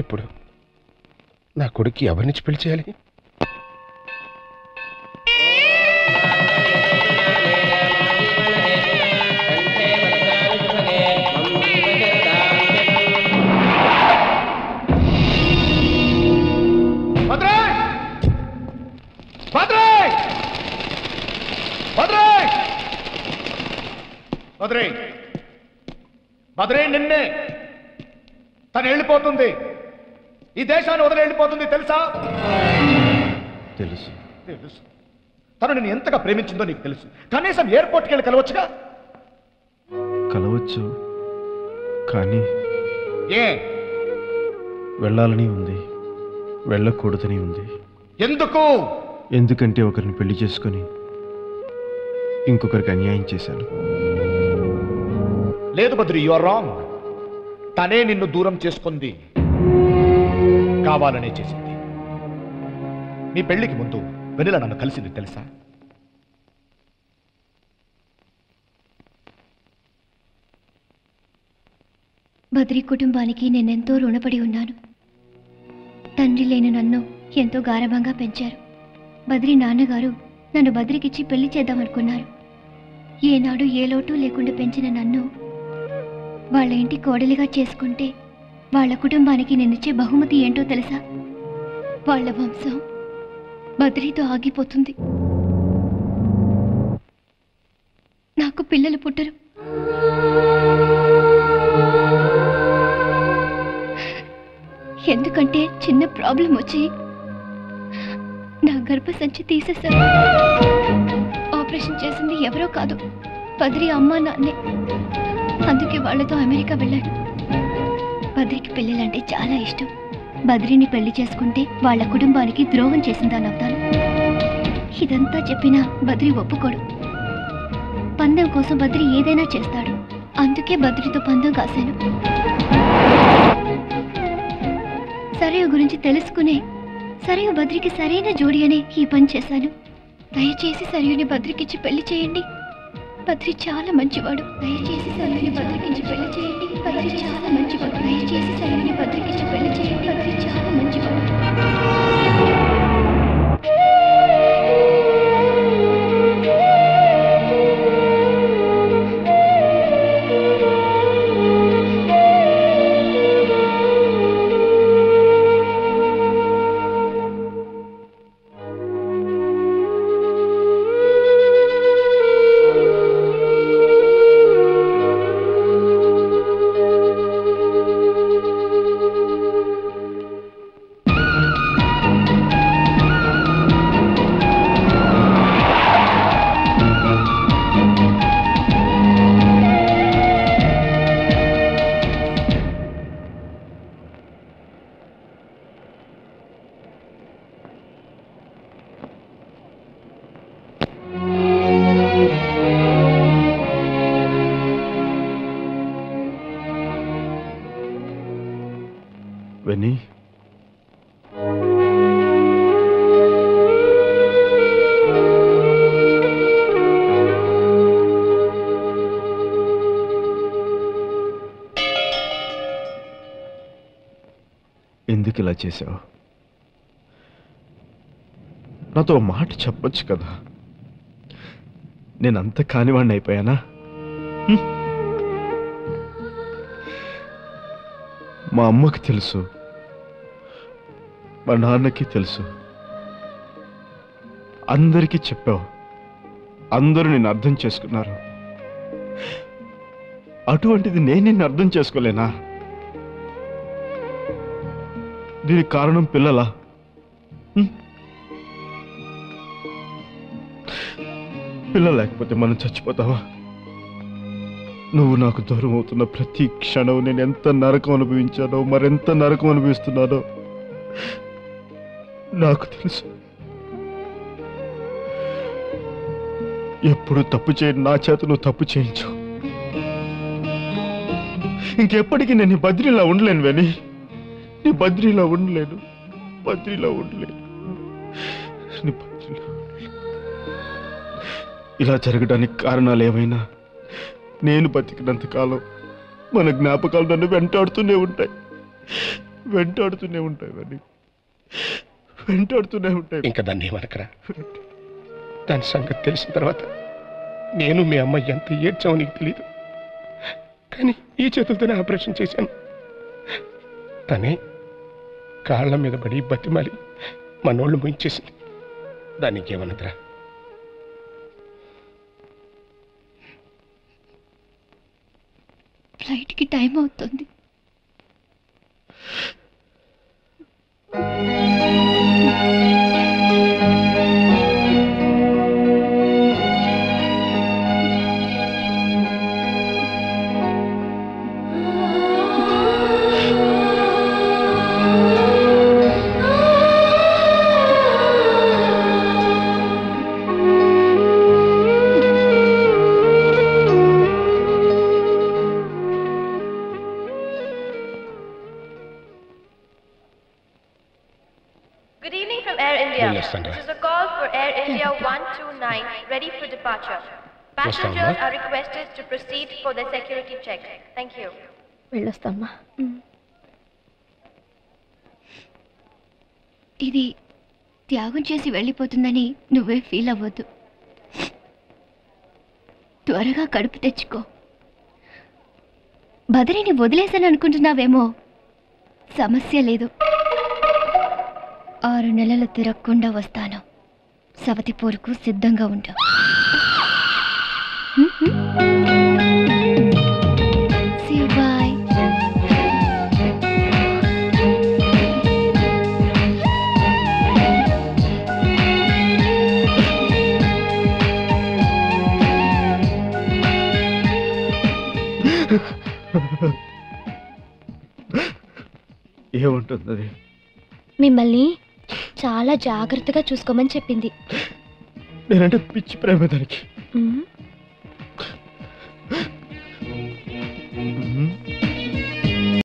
ఇప్పుడు నా కొడుక్కి ఎవరినిచ్చి పెళ్లి చేయాలి? బద్రే నిన్నే తను వెళ్ళిపోతుంది, ఈ దేశాన్ని వదిలి వెళ్ళిపోతుంది, తెలుసా? తెలుసు. తెలుసు. తను నిన్ను ఎంతగా ప్రేమించిందో నీకు తెలుసు. కనీసం ఎయిర్పోర్ట్కి వెళ్ళి కలవచ్చుగా. కలవచ్చు, కానీ ఏ వెళ్ళాలని ఉంది, వెళ్ళకూడదని ఉంది. ఎందుకు? ఎందుకంటే ఒకరిని పెళ్లి చేసుకుని ఇంకొకరికి అన్యాయం చేశాను. లేదు బద్రి, యు ఆర్ రాంగ్. తనే నిన్ను దూరం చేసుకుంది, కావాలనే చేసింది. నీ పెళ్లికి ముందు వెన్నెల నన్ను కలిసింది, తెలుసా? బద్రి కుటుంబానికి నేనెంతో రుణపడి ఉన్నాను. తండ్రి లేని నన్ను ఎంతో గారభంగా పెంచారు. బద్రి నాన్నగారు నన్ను బద్రికిచ్చి పెళ్లి చేద్దామనుకున్నారు. ఏనాడు ఏ లోటు లేకుండా పెంచిన నన్ను వాళ్ళ ఇంటి కోడలిగా చేసుకుంటే వాళ్ళ కుటుంబానికి నేనిచ్చే బహుమతి ఏంటో తెలుసా? వాళ్ళ వంశం బద్రీతో ఆగిపోతుంది. నాకు పిల్లలు పుట్టరు. ఎందుకంటే చిన్న ప్రాబ్లం వచ్చి నా గర్భసంచి తీసేశారు. ఆపరేషన్ చేసింది ఎవరో కాదు, బద్రి అమ్మా నాన్నే. అందుకే వాళ్లతో అమెరికా వెళ్ళాడు. బద్రికి పిల్లలంటే చాలా ఇష్టం. బద్రిని పెళ్లి చేసుకుంటే వాళ్ళ కుటుంబానికి ద్రోహం చేసిందానవుతాను. ఇదంతా చెప్పినా బద్రి ఒప్పుకోడు. పందెం కోసం బద్రి ఏదైనా చేస్తాడు. అందుకే బద్రితో పందెం కాశాను. సరయు గురించి తెలుసుకునే సరయు బద్రికి సరైన జోడి అనే ఈ పని చేశాను. దయచేసి సరయుని బద్రికిచ్చి పెళ్లి చేయండి. బద్రి చాలా మంచివాడు. దయచేసి సరయుని బద్రికిచ్చి పెళ్లి చేయండి. బద్రి చాలా మంచివాడు. దయచేసి సరయుని బద్రికిచ్చి పెళ్లి చేయండి. బద్రి చాలా మంచివాడు. వెన్నీ, ఎందుకు ఇలా చేశావు? నాతో మాట చెప్పొచ్చు కదా. నేనంత కానివాడిని అయిపోయానా? మా అమ్మకి తెలుసు, మా నాన్నకి తెలుసు, అందరికీ చెప్పావు. అందరూ నిన్ను అర్థం చేసుకున్నారు. అటువంటిది నేను నిన్ను అర్థం చేసుకోలేనా? దీనికి కారణం పిల్లలా? పిల్లలు లేకపోతే మనం చచ్చిపోతావా? నువ్వు నాకు దూరం అవుతున్న ప్రతి క్షణం నేను ఎంత నరకం అనుభవించానో, మరెంత నరకం అనుభవిస్తున్నానో నాకు తెలుసు. ఎప్పుడు తప్పు చేయని నా చేత నువ్వు తప్పు చేయించు. ఇంకెప్పటికీ నేను నీ బద్రీలా ఉండలేను వెని. నీ బద్రీలా ఉండలేను, బద్రీలా ఉండలేను, నీ బద్రీలా ఉండలేను. ఇలా జరగడానికి కారణాలు ఏమైనా నేను బతికినంత కాలం మన జ్ఞాపకాలు నన్ను వెంటాడుతూనే ఉంటాయి. వెంటాడుతూనే ఉంటాయి అని వెంటాడుతూనే ఉంటాయి. ఇంకా దాన్ని ఏమనకరా. దాని సంగతి తెలిసిన తర్వాత నేను మీ అమ్మ ఎంత ఏడ్చామో నీకు తెలీదు. కానీ ఈ చేతులతోనే ఆపరేషన్ చేశాను. తనే కాళ్ళ మీద పడి బతిమాలి మనోళ్ళు ముయించేసింది. దానికి ఏమన్నదిరా? ఫ్లైట్కి టైం అవుతుంది. Good evening from Air India. Yes, Sandra. This is a call for Air India 129, ready for departure. Passengers Sandra. are requested to proceed for their security check. Thank you. వెళ్ళొస్తామ్మా. ఇది త్యాగం చేసి వెళ్ళిపోతుందని నువ్వే ఫీల్ అవ్వద్దు. త్వరగా కడుపు తెచ్చుకో. బదరిని వదిలేసాను అనుకుంటున్నావేమో, సమస్య లేదు. 6 నెలలు తిరగకుండా వస్తాను. సవతి పోరుకు సిద్ధంగా ఉంటా. See you, bye. ఏముంటుంది అది? మిమ్మల్ని చాలా జాగ్రత్తగా చూసుకోమని చెప్పింది. నేనంటే పిచ్చి ప్రేమ దానికి. ఉమ్.